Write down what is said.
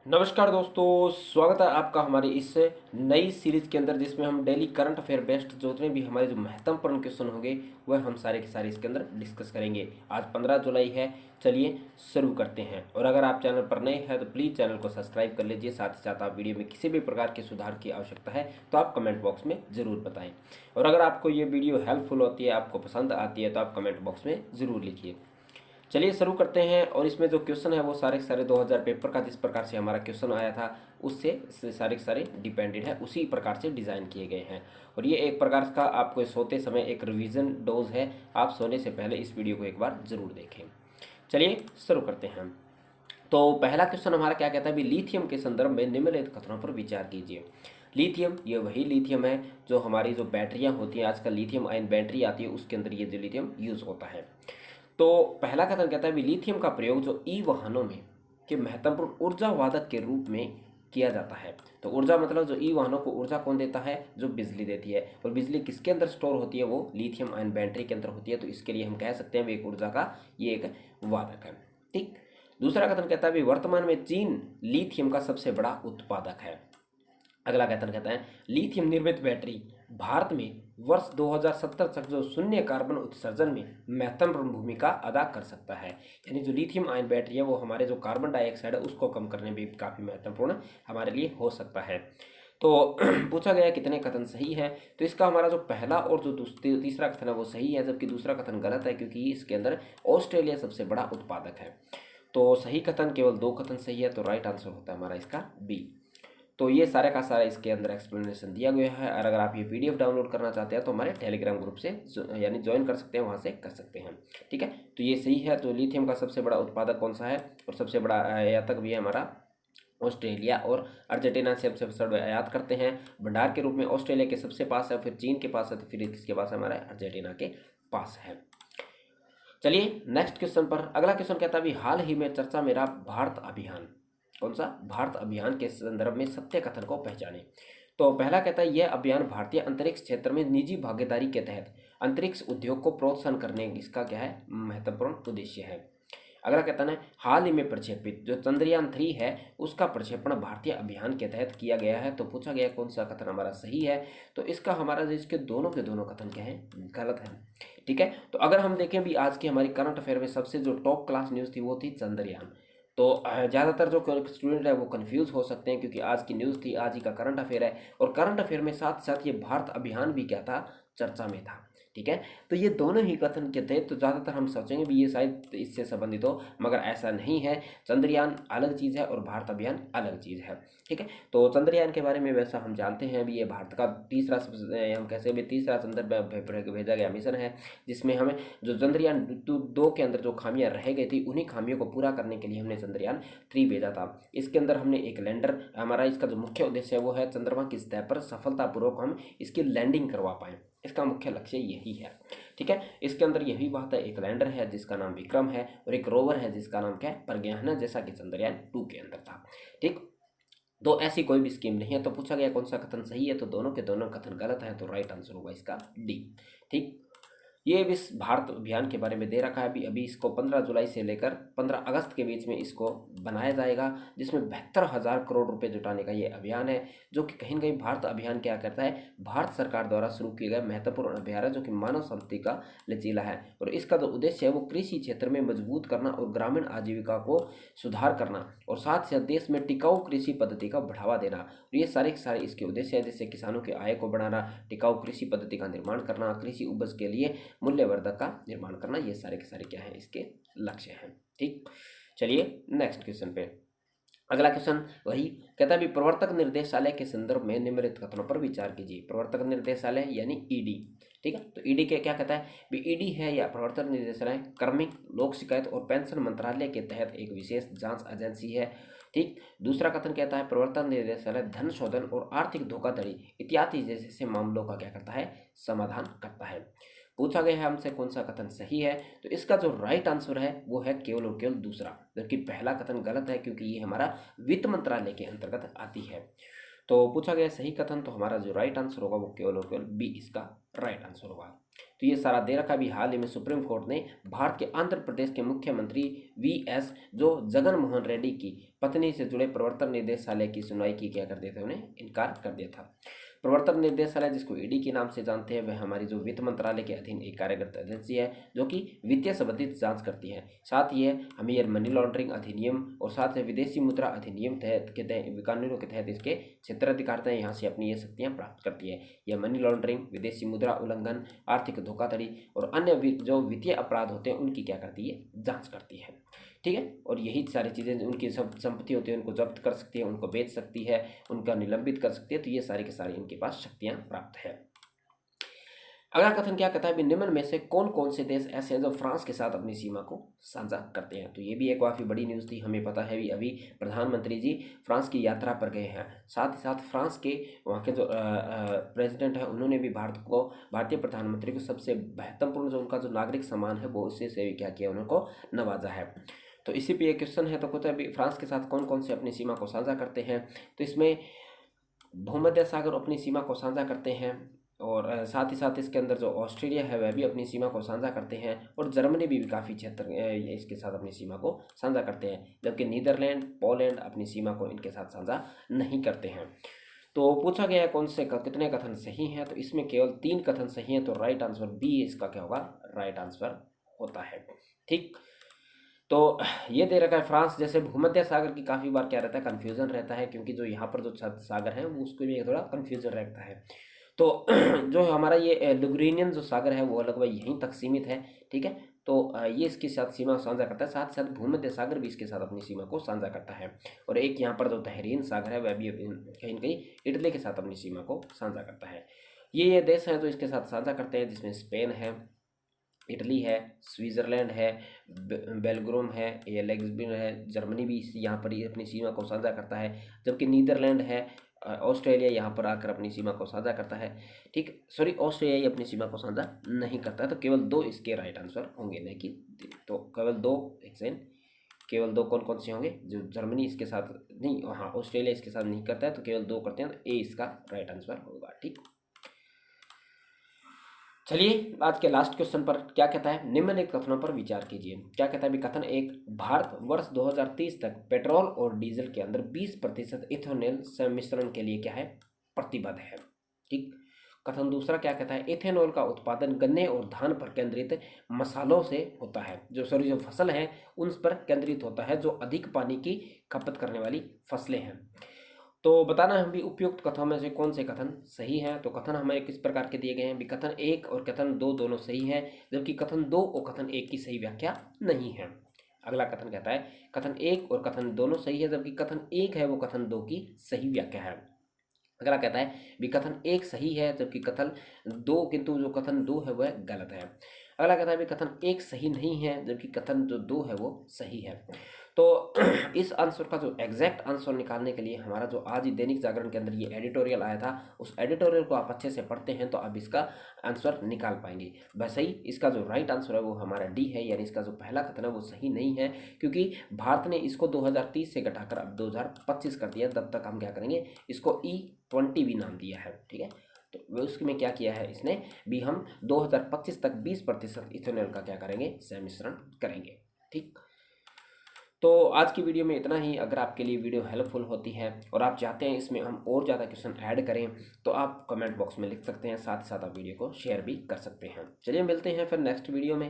नमस्कार दोस्तों, स्वागत है आपका हमारी इस नई सीरीज के अंदर जिसमें हम डेली करंट अफेयर बेस्ड जितने भी हमारे जो महत्वपूर्ण क्वेश्चन होंगे वह हम सारे के सारे इसके अंदर डिस्कस करेंगे। आज 15 जुलाई है। चलिए शुरू करते हैं। और अगर आप चैनल पर नए हैं तो प्लीज़ चैनल को सब्सक्राइब कर लीजिए। साथ ही साथ आप वीडियो में किसी भी प्रकार के सुधार की आवश्यकता है तो आप कमेंट बॉक्स में ज़रूर बताएँ। और अगर आपको ये वीडियो हेल्पफुल होती है, आपको पसंद आती है, तो आप कमेंट बॉक्स में ज़रूर लिखिए। चलिए शुरू करते हैं। और इसमें जो क्वेश्चन है वो सारे के सारे 2000 पेपर का जिस प्रकार से हमारा क्वेश्चन आया था उससे सारे के सारे डिपेंडेड है, उसी प्रकार से डिज़ाइन किए गए हैं। और ये एक प्रकार का आपको सोते समय एक रिवीजन डोज है। आप सोने से पहले इस वीडियो को एक बार ज़रूर देखें। चलिए शुरू करते हैं। तो पहला क्वेश्चन हमारा क्या कहता है, भी लिथियम के संदर्भ में निम्नलिखित कथनों पर विचार कीजिए। लिथियम, ये वही लिथियम है जो हमारी जो बैटरियां होती हैं, आजकल लिथियम आयन बैटरी आती है, उसके अंदर ये जो लिथियम यूज़ होता है। तो पहला कथन कहता है भी लिथियम का प्रयोग जो ई वाहनों में के महत्वपूर्ण ऊर्जा वाहक के रूप में किया जाता है। तो ऊर्जा मतलब जो ई वाहनों को ऊर्जा कौन देता है, जो बिजली देती है। और बिजली किसके अंदर स्टोर होती है, वो लिथियम आयन बैटरी के अंदर होती है। तो इसके लिए हम कह सकते हैं एक ऊर्जा का ये एक वाहक है। ठीक। दूसरा कथन कहता है भी वर्तमान में चीन लिथियम का सबसे बड़ा उत्पादक है। अगला कथन कहता है लिथियम निर्मित बैटरी भारत में वर्ष 2070 तक जो शून्य कार्बन उत्सर्जन में महत्वपूर्ण भूमिका अदा कर सकता है। यानी जो लिथियम आयन बैटरी है वो हमारे जो कार्बन डाइऑक्साइड है उसको कम करने में भी काफ़ी महत्वपूर्ण हमारे लिए हो सकता है। तो पूछा गया कितने कथन सही है। तो इसका हमारा जो पहला और जो तीसरा कथन है वो सही है, जबकि दूसरा कथन गलत है क्योंकि इसके अंदर ऑस्ट्रेलिया सबसे बड़ा उत्पादक है। तो सही कथन केवल 2 कथन सही है, तो राइट आंसर होता है हमारा इसका बी। तो ये सारे का सारा इसके अंदर एक्सप्लेनेशन दिया गया है। और अगर आप ये पीडीएफ डाउनलोड करना चाहते हैं तो हमारे टेलीग्राम ग्रुप से यानी ज्वाइन कर सकते हैं, वहाँ से कर सकते हैं। ठीक है, तो ये सही है। तो लिथियम का सबसे बड़ा उत्पादक कौन सा है, और सबसे बड़ा आयातक भी है हमारा ऑस्ट्रेलिया। और अर्जेंटीना से सबसे सबसे आयात करते हैं भंडार के रूप में। ऑस्ट्रेलिया के सबसे पास है, फिर चीन के पास है, तो फिर किसके पास है, हमारा अर्जेंटीना के पास है। चलिए नेक्स्ट क्वेश्चन पर। अगला क्वेश्चन कहता है भी हाल ही में चर्चा में रहा भारत अभियान। कौन सा, भारत अभियान के संदर्भ में सत्य कथन को पहचाने। तो पहला कहता है यह अभियान भारतीय अंतरिक्ष क्षेत्र में निजी भागीदारी के तहत अंतरिक्ष उद्योग को प्रोत्साहन करने इसका क्या है, महत्वपूर्ण उद्देश्य है। अगला कहता है हाल ही में प्रक्षेपित जो चंद्रयान 3 है उसका प्रक्षेपण भारतीय अभियान के तहत किया गया है। तो पूछा गया कौन सा कथन हमारा सही है। तो इसका हमारा जो इसके दोनों के दोनों कथन क्या है, गलत है। ठीक है, तो अगर हम देखें भी आज की हमारी करंट अफेयर में सबसे जो टॉप क्लास न्यूज़ थी वो थी चंद्रयान। तो ज़्यादातर जो स्टूडेंट है वो कंफ्यूज हो सकते हैं क्योंकि आज की न्यूज़ थी, आज ही का करंट अफेयर है। और करंट अफेयर में साथ साथ ये भारत अभियान भी क्या था, चर्चा में था। ठीक है, तो ये दोनों ही कथन के थे। तो ज़्यादातर हम सोचेंगे भी ये शायद इससे संबंधित हो, मगर ऐसा नहीं है। चंद्रयान अलग चीज़ है और भारत अभियान अलग चीज़ है। ठीक है, तो चंद्रयान के बारे में वैसा हम जानते हैं अभी ये भारत का तीसरा हम कैसे भी तीसरा चंद्र भेजा गया मिशन है, जिसमें हमें जो चंद्रयान 2 के अंदर जो खामियां रह गई थी उन्हीं खामियों को पूरा करने के लिए हमने चंद्रयान 3 भेजा था। इसके अंदर हमने एक लैंडर, हमारा इसका जो मुख्य उद्देश्य है वो है चंद्रमा की सतह पर सफलतापूर्वक हम इसकी लैंडिंग करवा पाएँ। इसका मुख्य लक्ष्य यही है। ठीक है, इसके अंदर यही बात है, एक लैंडर है जिसका नाम विक्रम है और एक रोवर है जिसका नाम क्या है, प्रज्ञान है, जैसा कि चंद्रयान 2 के अंदर था। ठीक, तो ऐसी कोई भी स्कीम नहीं है। तो पूछा गया कौन सा कथन सही है, तो दोनों के दोनों कथन गलत हैं। तो राइट आंसर होगा इसका डी। ठीक, ये इस भारत अभियान के बारे में दे रखा है। अभी इसको 15 जुलाई से लेकर 15 अगस्त के बीच में इसको बनाया जाएगा, जिसमें 72,000 करोड़ रुपए जुटाने का ये अभियान है। जो कि कहीं ना कहीं भारत अभियान क्या करता है, भारत सरकार द्वारा शुरू किया गया महत्वपूर्ण अभियान है जो कि मानव संपत्ति का लचीला है। और इसका जो उद्देश्य है वो कृषि क्षेत्र में मजबूत करना और ग्रामीण आजीविका को सुधार करना, और साथ ही साथ देश में टिकाऊ कृषि पद्धति का बढ़ावा देना। और ये सारे के सारे इसके उद्देश्य है, जैसे किसानों के आय को बढ़ाना, टिकाऊ कृषि पद्धति का निर्माण करना, कृषि उपज के लिए मूल्यवर्धक का निर्माण करना। ये सारे के सारे क्या है, इसके लक्ष्य हैं। ठीक, चलिए नेक्स्ट क्वेश्चन पे। अगला क्वेश्चन वही कहता है भी प्रवर्तक निर्देशालय के संदर्भ में निम्नलिखित कथनों पर विचार कीजिए। प्रवर्तक निर्देशालय यानी ईडी। ठीक है, तो ईडी के क्या कहता है भी ईडी है या प्रवर्तक निर्देशालय कार्मिक लोक शिकायत और पेंशन मंत्रालय के तहत एक विशेष जांच एजेंसी है। ठीक, दूसरा कथन कहता है प्रवर्तन निर्देशालय धन शोधन और आर्थिक धोखाधड़ी इत्यादि जैसे मामलों का क्या करता है, समाधान करता है। पूछा गया है हमसे कौन सा कथन सही है, तो इसका जो राइट आंसर है वो है केवल और केवल दूसरा, जबकि पहला कथन गलत है क्योंकि ये हमारा वित्त मंत्रालय के अंतर्गत आती है। तो पूछा गया सही कथन, तो हमारा जो राइट आंसर होगा वो केवल और केवल बी इसका राइट आंसर होगा। तो ये सारा दे रखा। भी हाल ही में सुप्रीम कोर्ट ने भारत के आंध्र प्रदेश के मुख्यमंत्री वीएस जो जगन मोहन रेड्डी की पत्नी से जुड़े प्रवर्तन निदेशालय की सुनवाई की क्या कर दिया था, उन्हें इनकार कर दिया था। प्रवर्तन निदेशालय जिसको ईडी के नाम से जानते हैं, वह हमारी जो वित्त मंत्रालय के अधीन एक कार्यरत एजेंसी है जो कि वित्तीय संबंधित जांच करती है। साथ ही हमें यह मनी लॉन्ड्रिंग अधिनियम और साथ ही विदेशी मुद्रा अधिनियम तहत के कानूनों के तहत इसके क्षेत्राधिकारता यहाँ से अपनी ये शक्तियाँ प्राप्त करती है। यह मनी लॉन्ड्रिंग, विदेशी मुद्रा उल्लंघन, आर्थिक धोखाधड़ी और अन्य जो वित्तीय अपराध होते हैं उनकी क्या करती है, जाँच करती है। ठीक है, और यही सारी चीज़ें उनकी सब संपत्ति होती है उनको जब्त कर सकती है, उनको बेच सकती है, उनका निलंबित कर सकती है। तो ये सारे के सारे इनके पास शक्तियाँ प्राप्त है। अगला कथन क्या कहता है, भी निम्न में से कौन कौन से देश ऐसे हैं जो फ्रांस के साथ अपनी सीमा को साझा करते हैं। तो ये भी एक काफ़ी बड़ी न्यूज़ थी। हमें पता है भी अभी प्रधानमंत्री जी फ्रांस की यात्रा पर गए हैं। साथ ही साथ फ्रांस के वहाँ के जो प्रेसिडेंट हैं उन्होंने भी भारतीय प्रधानमंत्री को सबसे महत्वपूर्ण जो उनका जो नागरिक सम्मान है वो उससे भी क्या किया, उनको नवाजा है। तो इसी पे एक क्वेश्चन है, तो कहते हैं फ्रांस के साथ कौन कौन से अपनी सीमा को साझा करते हैं। तो इसमें भूमध्य सागर अपनी सीमा को साझा करते हैं और साथ ही साथ इसके अंदर जो ऑस्ट्रेलिया है वह भी अपनी सीमा को साझा करते हैं और जर्मनी भी काफ़ी क्षेत्र इसके साथ अपनी सीमा को साझा करते हैं, जबकि नीदरलैंड, पोलैंड अपनी सीमा को इनके साथ साझा नहीं करते हैं। तो पूछा गया है कौन से कितने कथन सही हैं, तो इसमें केवल 3 कथन सही हैं। तो राइट आंसर बी इसका क्या होगा, राइट आंसर होता है। ठीक, तो ये दे रखा है फ्रांस जैसे भूमध्य सागर की काफ़ी बार क्या रहता है, कन्फ्यूज़न रहता है, क्योंकि जो यहाँ पर जो सागर है वो उसको भी थोड़ा कन्फ्यूज़न रहता है। तो जो हमारा ये लुग्रेनियन जो सागर है वो लगभग यहीं तक सीमित है। ठीक है, तो ये इसके साथ सीमा साझा करता है, साथ साथ भूमध्य सागर भी इसके साथ अपनी सीमा को साझा करता है। और एक यहाँ पर जो तहरीन सागर है वह भी कहीं न कहीं इटली के साथ अपनी सीमा को साझा करता है। ये देश हैं जो इसके साथ साझा करते हैं, जिसमें स्पेन है, इटली है, स्विट्ज़रलैंड है, बेल्जियम है, ये लेग्सबिन है, जर्मनी भी यहाँ पर ही अपनी सीमा को साझा करता है, जबकि नीदरलैंड है, ऑस्ट्रेलिया यहाँ पर आकर अपनी सीमा को साझा करता है। ठीक, सॉरी, ऑस्ट्रेलिया ही अपनी सीमा को साझा नहीं करता है। तो केवल 2 इसके राइट आंसर होंगे, नहीं कि तो केवल 2 एक सेकंड, केवल 2 कौन कौन से होंगे, जो जर्मनी इसके साथ नहीं, हाँ ऑस्ट्रेलिया इसके साथ नहीं करता है, तो केवल 2 करते हैं, तो ए इसका राइट आंसर होगा। ठीक, चलिए आज के लास्ट क्वेश्चन पर क्या कहता है, निम्नलिखित कथनों पर विचार कीजिए। क्या कहता है, कथन 1, भारत वर्ष 2030 तक पेट्रोल और डीजल के अंदर 20% इथेनॉल सम्मिश्रण के लिए क्या है, प्रतिबद्ध है। ठीक, कथन दूसरा क्या कहता है, इथेनॉल का उत्पादन गन्ने और धान पर केंद्रित मसालों से होता है, जो फसल है उन पर केंद्रित होता है, जो अधिक पानी की खपत करने वाली फसलें हैं। तो बताना है भी उपयुक्त कथनों में से कौन से कथन सही हैं। तो कथन हमें किस प्रकार के दिए गए हैं, भी कथन 1 और कथन 2 दोनों सही हैं, जबकि कथन 2 और कथन 1 की सही व्याख्या नहीं है। अगला कथन कहता है कथन 1 और कथन दोनों सही है, जबकि कथन 1 है वो कथन 2 की सही व्याख्या है। अगला कहता है भी कथन 1 सही है, जबकि कथन 2 किंतु जो कथन 2 है वह गलत है। अगला कहता है भी कथन 1 सही नहीं है, जबकि कथन जो 2 है वो सही है। तो इस आंसर का जो एग्जैक्ट आंसर निकालने के लिए हमारा जो आज ही दैनिक जागरण के अंदर ये एडिटोरियल आया था, उस एडिटोरियल को आप अच्छे से पढ़ते हैं तो आप इसका आंसर निकाल पाएंगे। वैसे ही इसका जो राइट आंसर है वो हमारा डी है, यानी इसका जो पहला कथन है वो सही नहीं है, क्योंकि भारत ने इसको 2030 से घटाकर अब 2025 कर दिया। तब तक हम क्या करेंगे, इसको E20 भी नाम दिया है। ठीक है, तो वे उसमें क्या किया है इसने भी, हम 2025 तक 20% इथेनॉल का क्या करेंगे, सम्मिश्रण करेंगे। ठीक, तो आज की वीडियो में इतना ही। अगर आपके लिए वीडियो हेल्पफुल होती है और आप चाहते हैं इसमें हम और ज़्यादा क्वेश्चन ऐड करें, तो आप कमेंट बॉक्स में लिख सकते हैं, साथ ही साथ आप वीडियो को शेयर भी कर सकते हैं। चलिए मिलते हैं फिर नेक्स्ट वीडियो में।